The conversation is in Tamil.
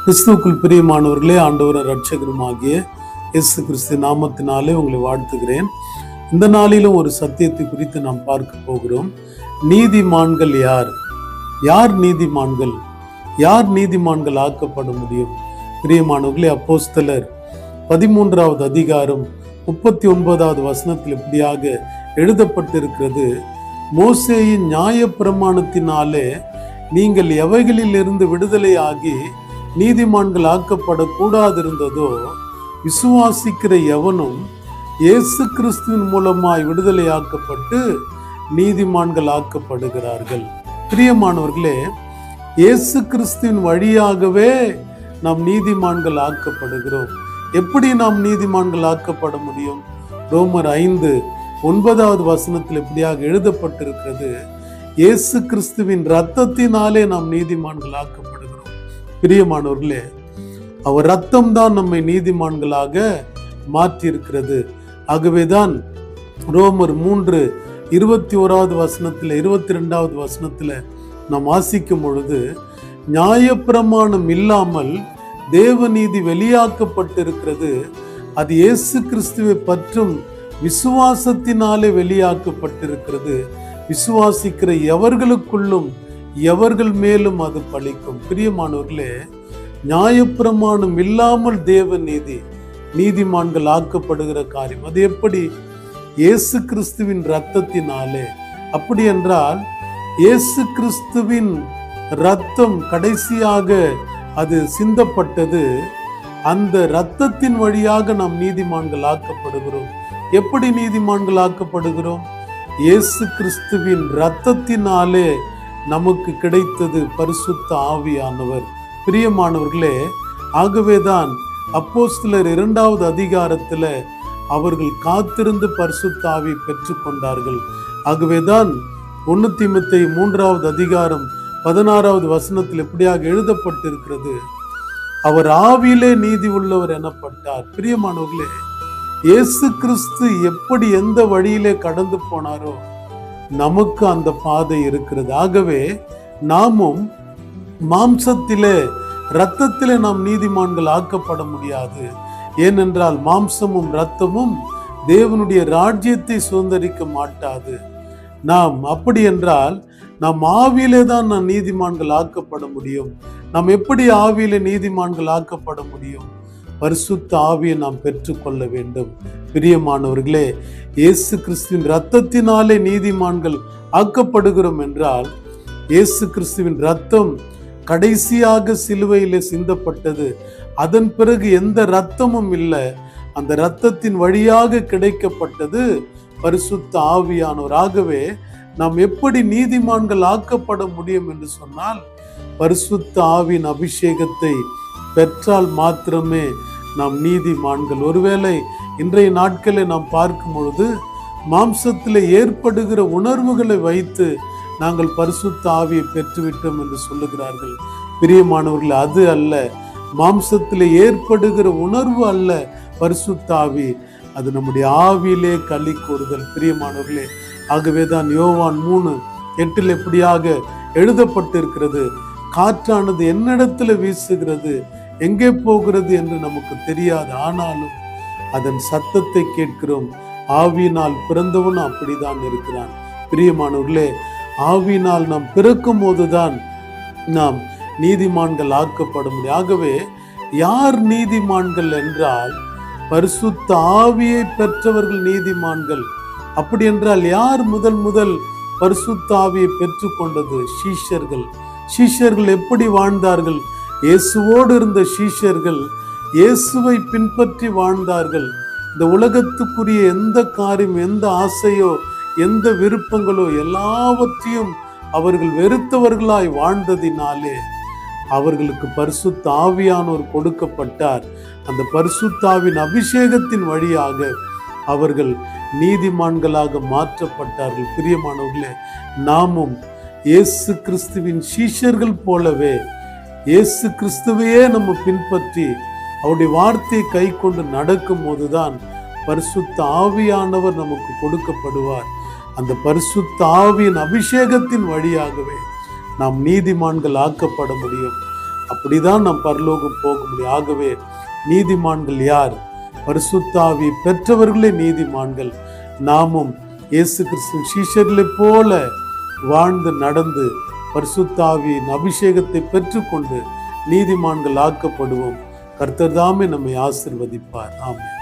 கிறிஸ்துவுக்குள் பிரியமானவர்களே, ஆண்டவர் இரட்சகருமாகிய இயேசு கிறிஸ்து நாமத்தினாலே உங்களை வாழ்த்துகிறேன். இந்த நாளிலும் ஒரு சத்தியத்தை குறித்து நாம் பார்க்க போகிறோம். நீதிமான்கள் யார்? யார் நீதிமான்கள்? யார் நீதிமான்கள் ஆக்கப்பட முடியும்? பிரியமானவர்களே, அப்போஸ்தலர் 13வது அதிகாரம் 39வது வசனத்தில் இப்படியாக எழுதப்பட்டிருக்கிறது: மோசேயின் நியாயப்பிரமாணத்தினாலே நீங்கள் எவைகளிலிருந்து விடுதலை ஆகி நீதிமான்கள் ஆக்கப்படக்கூடாதிருந்ததோ, விசுவாசிக்கிற எவனும் இயேசு கிறிஸ்துவின் மூலமாய் விடுதலையாக்கப்பட்டு நீதிமான்கள் ஆக்கப்படுகிறார்கள். பிரியமானவர்களே, இயேசு கிறிஸ்துவின் வழியாகவே நாம் நீதிமான்கள் ஆக்கப்படுகிறோம். எப்படி நாம் நீதிமான்கள் ஆக்கப்பட முடியும்? ரோமர் 5:9வது வசனத்தில் எப்படியாக எழுதப்பட்டிருக்கிறது: இயேசு கிறிஸ்துவின் இரத்தத்தினாலே நாம் நீதிமான்கள் ஆக்கப்படுகிறோம். பிரியமானவர்களே, அவர் ரத்தம் தான் நம்மை நீதிமான்களாக மாற்றி இருக்கிறது. ஆகவேதான் ரோமர் 3:21வது வசனத்துல 22வது வசனத்துல நாம் வாசிக்கும் பொழுது, நியாயப்பிரமாணம் இல்லாமல் தேவநீதி வெளியாக்கப்பட்டிருக்கிறது, அது இயேசு கிறிஸ்துவை பற்றும் விசுவாசத்தினாலே வெளியாக்கப்பட்டிருக்கிறது, விசுவாசிக்கிற எவர்களுக்குள்ளும் எவர்கள் மேலும் அது பலிக்கும். பிரியமானவர்களே, நியாயப்பிரமாணம் இல்லாமல் தேவ நீதிமான்கள் ஆக்கப்படுகிற காரியம் அது எப்படி? இயேசு கிறிஸ்துவின் இரத்தத்தினாலே. அப்படி என்றால் இயேசு கிறிஸ்துவின் இரத்தம் கடைசியாக அது சிந்தப்பட்டது. அந்த இரத்தத்தின் வழியாக நாம் நீதிமான்கள் ஆக்கப்படுகிறோம். எப்படி நீதிமான்கள் ஆக்கப்படுகிறோம்? இயேசு கிறிஸ்துவின் இரத்தத்தினாலே நமக்கு கிடைத்தது பரிசுத்த ஆவியானவர். பிரியமானவர்களே, ஆகவேதான் அப்போஸ்தலர் 2வது அதிகாரத்துல அவர்கள் காத்திருந்து பரிசுத்த ஆவியை பெற்றுக் கொண்டார்கள். ஆகவேதான் 1 தீமோத்தேயு 3வது அதிகாரம் 16வது வசனத்தில் எப்படியாக எழுதப்பட்டிருக்கிறது: அவர் ஆவியிலே நீதி உள்ளவர் எனப்பட்டார். பிரியமானவர்களே, இயேசு கிறிஸ்து எப்படி எந்த வழியிலே கடந்து போனாரோ நமக்கு அந்த பாதை இருக்கிறது. ஆகவே நாமும் மாம்சத்திலே இரத்தத்திலே நாம் நீதிமான்கள் ஆக்கப்பட முடியாது. ஏனென்றால் மாம்சமும் இரத்தமும் தேவனுடைய ராஜ்யத்தை சுதந்தரிக்க மாட்டாது. நாம் அப்படி என்றால் நாம் ஆவியிலே தான் நாம் நீதிமான்கள் ஆக்கப்பட முடியும். நாம் எப்படி ஆவியிலே நீதிமான்கள் ஆக்கப்பட முடியும்? பரிசுத்த ஆவியை நாம் பெற்றுக்கொள்ள வேண்டும். பிரியமானவர்களே, இயேசு கிறிஸ்துவின் இரத்தத்தினாலே நீதிமான்கள் ஆக்கப்படுகிறோம் என்றால், இயேசு கிறிஸ்துவின் இரத்தம் கடைசியாக சிலுவையிலே சிந்தப்பட்டது. அதன் பிறகு எந்த இரத்தமும் இல்லை. அந்த இரத்தத்தின் வழியாக கிடைக்கப்பட்டது பரிசுத்த ஆவியானவர். ஆகவே நாம் எப்படி நீதிமான்கள் ஆக்கப்பட முடியும் என்று சொன்னால், பரிசுத்த ஆவியின் அபிஷேகத்தை பெற்றால் மாத்திரமே நாம் நீதிமான்கள். ஒருவேளை இன்றைய நாட்களை நாம் பார்க்கும் பொழுது மாம்சத்தில் ஏற்படுகிற உணர்வுகளை வைத்து நாங்கள் பரிசுத்த ஆவியை பெற்றுவிட்டோம் என்று சொல்லுகிறார்கள். பிரியமானவர்கள், அது அல்ல. மாம்சத்தில் ஏற்படுகிற உணர்வு அல்ல பரிசுத்த ஆவி, அது நம்முடைய ஆவியிலே களி கூறுதல். பிரியமானவர்களே, ஆகவேதான் யோவான் 3:8 எப்படியாக எழுதப்பட்டிருக்கிறது: காற்றானது என்னிடத்துல வீசுகிறது, எங்கே போகிறது என்று நமக்கு தெரியாது, ஆனாலும் அதன் சத்தத்தை கேட்கிறோம். ஆவியினால் பிறந்தவன் அப்படிதான் இருக்கிறான். பிரியமானவர்களே, ஆவியினால் நாம் பிறக்கும் போதுதான் நாம் நீதிமான்கள் ஆக்கப்பட முடியும். ஆகவே யார் நீதிமான்கள் என்றால், பரிசுத்த ஆவியை பெற்றவர்கள் நீதிமான்கள். அப்படி என்றால் யார் முதல் பரிசுத்த ஆவியை பெற்றுக்கொண்டது? சீஷர்கள். சீஷர்கள் எப்படி வாழ்ந்தார்கள்? இயேசுவோடு இருந்த சீஷர்கள் இயேசுவை பின்பற்றி வாழ்ந்தார்கள். இந்த உலகத்துக்குரிய எந்த காரியம், எந்த ஆசையோ, எந்த விருப்பங்களோ எல்லாவற்றையும் அவர்கள் வெறுத்தவர்களாய் வாழ்ந்ததினாலே அவர்களுக்கு பரிசுத்த ஆவியானோர் கொடுக்கப்பட்டார். அந்த பரிசுத்த ஆவியின் அபிஷேகத்தின் வழியாக அவர்கள் நீதிமான்களாக மாற்றப்பட்டார்கள். பிரியமானவர்களே, நாமும் இயேசு கிறிஸ்துவின் சீஷர்கள் போலவே இயேசு கிறிஸ்துவையே நம்ம பின்பற்றி அவருடைய வார்த்தையை கை கொண்டு நடக்கும் போதுதான் பரிசுத்த ஆவியானவர் நமக்கு கொடுக்கப்படுவார். அந்த பரிசுத்த ஆவியின் அபிஷேகத்தின் வழியாகவே நாம் நீதிமான்கள் ஆக்கப்பட முடியும். அப்படிதான் நாம் பரலோகம் போக முடியும். ஆகவே நீதிமான்கள் யார்? பரிசுத்தாவி பெற்றவர்களே நீதிமான்கள். நாமும் இயேசு கிறிஸ்துவின் சீஷர்களைப் போல வாழ்ந்து நடந்து பரிசுத்தாவியின் அபிஷேகத்தை பெற்றுக்கொண்டு நீதிமான்கள் ஆக்கப்படுவோம். கர்த்தர் தாமே நம்மை ஆசீர்வதிப்பார். ஆமென்.